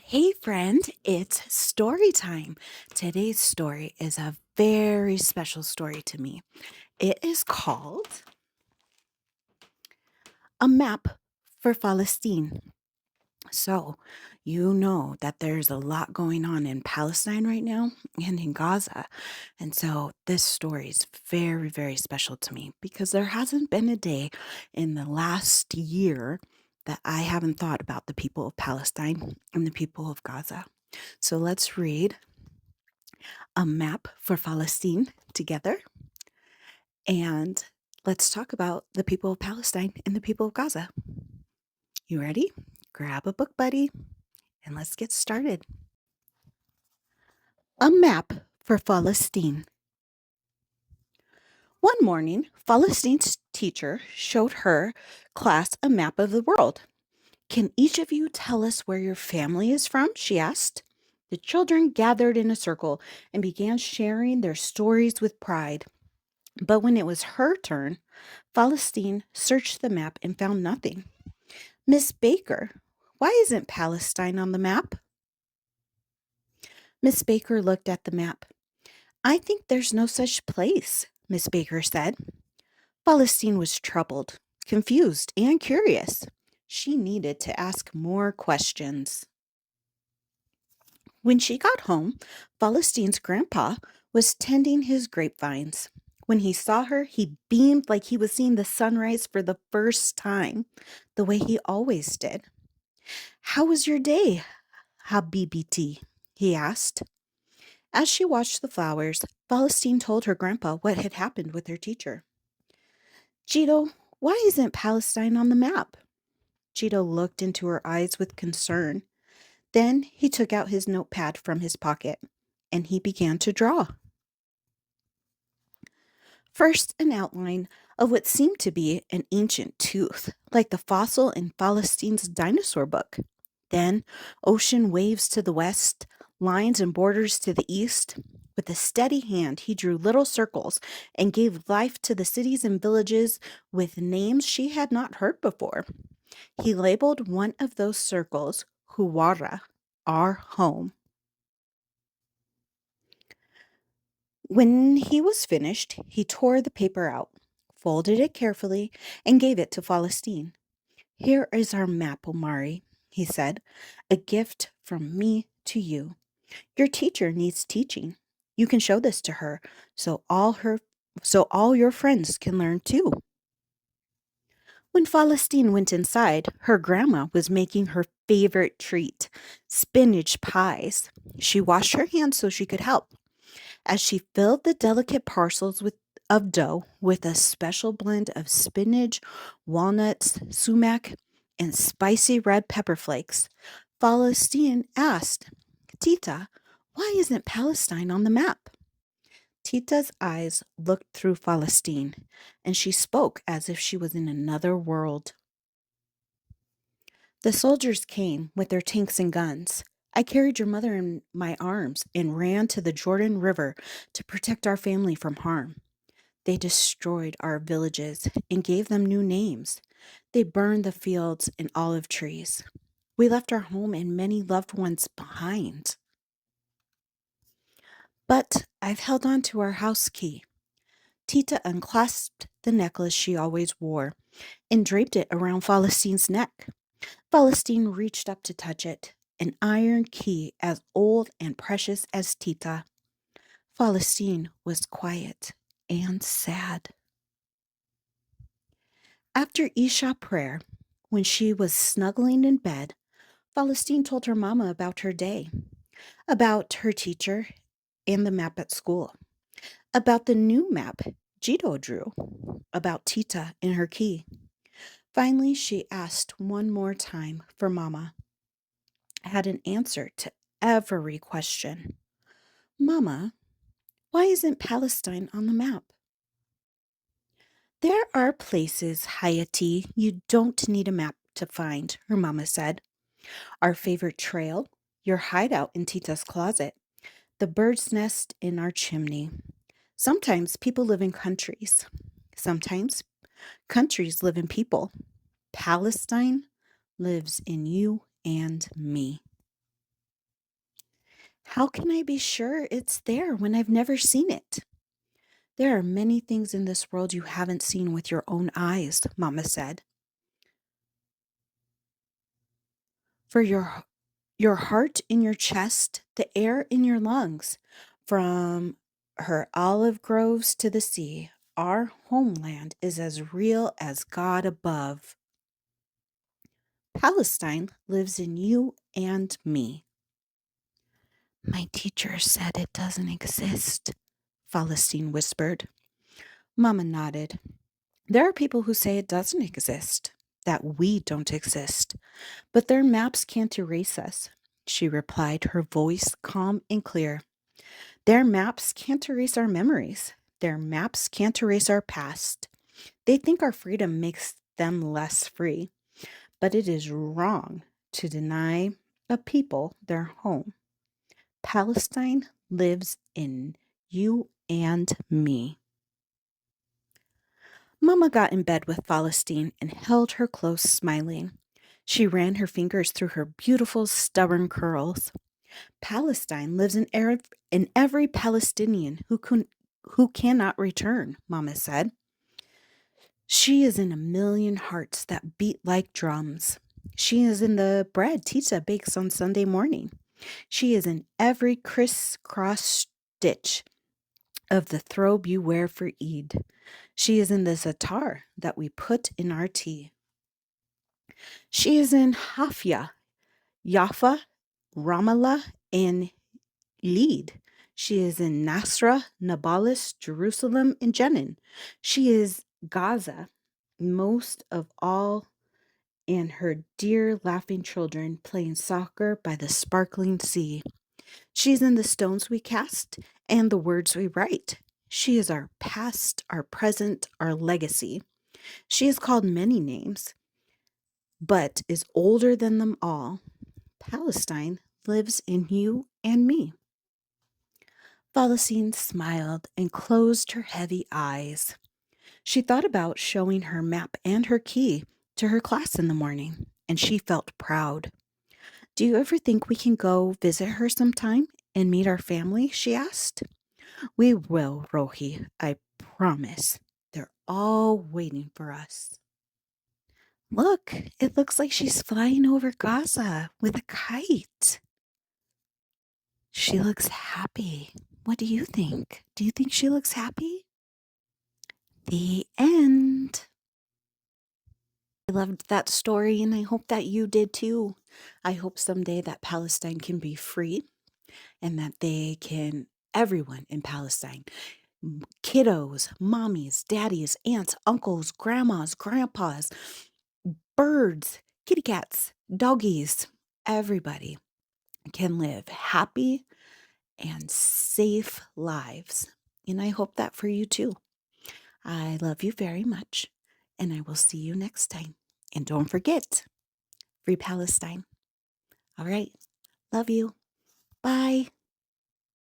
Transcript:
Hey, friend, it's story time. Today's story is a very special story to me. It is called A Map for Falasteen. So, you know that there's a lot going on in Palestine right now and in Gaza. And so, this story is very, very special to me because there hasn't been a day in the last year that I haven't thought about the people of Palestine and the people of Gaza. So, let's read A Map for Falasteen together. And let's talk about the people of Palestine and the people of Gaza. You ready? Grab a book, buddy, and let's get started. A Map for Falasteen. One morning, Falasteen's teacher showed her class a map of the world. Can each of you tell us where your family is from? She asked. The children gathered in a circle and began sharing their stories with pride. But when it was her turn, Falasteen searched the map and found nothing. Miss Baker, why isn't Palestine on the map? Miss Baker looked at the map. I think there's no such place, Miss Baker said. Falasteen was troubled, confused, and curious. She needed to ask more questions. When she got home, Falasteen's grandpa was tending his grapevines. When he saw her, he beamed like he was seeing the sunrise for the first time, the way he always did. How was your day, Habibiti? He asked. As she watched the flowers, Falasteen told her grandpa what had happened with her teacher. Jito, why isn't Palestine on the map? Jito looked into her eyes with concern. Then he took out his notepad from his pocket and he began to draw. First, an outline of what seemed to be an ancient tooth, like the fossil in Falasteen's dinosaur book. Then, ocean waves to the west, lines and borders to the east. With a steady hand, he drew little circles and gave life to the cities and villages with names she had not heard before. He labeled one of those circles Huwara, our home. When he was finished, he tore the paper out, folded it carefully, and gave it to Falasteen. Here is our map, Omari, he said, a gift from me to you. Your teacher needs teaching. You can show this to her so all your friends can learn too. When Falasteen went inside, her grandma was making her favorite treat, spinach pies. She washed her hands so she could help. As she filled the delicate parcels of dough with a special blend of spinach, walnuts, sumac, and spicy red pepper flakes, Falastiin asked, Tita, why isn't Palestine on the map? Tita's eyes looked through Falastiin, and she spoke as if she was in another world. The soldiers came with their tanks and guns. I carried your mother in my arms and ran to the Jordan River to protect our family from harm. They destroyed our villages and gave them new names. They burned the fields and olive trees. We left our home and many loved ones behind. But I've held on to our house key. Tita unclasped the necklace she always wore and draped it around Falasteen's neck. Falasteen reached up to touch it, an iron key as old and precious as Tita. Falasteen was quiet and sad. After Isha prayer, when she was snuggling in bed, Falasteen told her mama about her day, about her teacher and the map at school, about the new map Jito drew, about Tita and her key. Finally, she asked one more time for Mama. Had an answer to every question. Mama, why isn't Palestine on the map? There are places, Hayati, you don't need a map to find, her mama said. Our favorite trail, your hideout in Tita's closet, the bird's nest in our chimney. Sometimes people live in countries. Sometimes countries live in people. Palestine lives in you and me. How can I be sure it's there when I've never seen it? There are many things in this world you haven't seen with your own eyes, Mama said. For your heart in your chest, the air in your lungs, from her olive groves to the sea, our homeland is as real as God above. Palestine lives in you and me. My teacher said it doesn't exist, Falasteen whispered. Mama nodded. There are people who say it doesn't exist, that we don't exist, but their maps can't erase us, she replied, her voice calm and clear. Their maps can't erase our memories. Their maps can't erase our past. They think our freedom makes them less free, but it is wrong to deny a people their home. Palestine lives in you and me. Mama got in bed with Falasteen and held her close, smiling. She ran her fingers through her beautiful, stubborn curls. Palestine lives in every Palestinian who cannot return, Mama said. She is in a million hearts that beat like drums. She is in the bread Tita bakes on Sunday morning. She is in every crisscross stitch of the throbe you wear for Eid. She is in the zatar that we put in our tea. She is in Hafia, Jaffa, Ramallah, and Lid. She is in Nasra, Nablus, Jerusalem, and Jenin. She is Gaza, most of all, and her dear laughing children playing soccer by the sparkling sea. She's in the stones we cast and the words we write. She is our past, our present, our legacy. She is called many names, but is older than them all. Palestine lives in you and me. Falasine smiled and closed her heavy eyes. She thought about showing her map and her key to her class in the morning, and she felt proud. Do you ever think we can go visit her sometime and meet our family? She asked. We will, Rohi, I promise. They're all waiting for us. Look, it looks like she's flying over Gaza with a kite. She looks happy. What do you think? Do you think she looks happy? The end. I loved that story and I hope that you did too. I hope someday that Palestine can be free and that everyone in Palestine, kiddos, mommies, daddies, aunts, uncles, grandmas, grandpas, birds, kitty cats, doggies, everybody can live happy and safe lives. And I hope that for you too. I love you very much, and I will see you next time. And don't forget, Free Palestine. All right. Love you. Bye.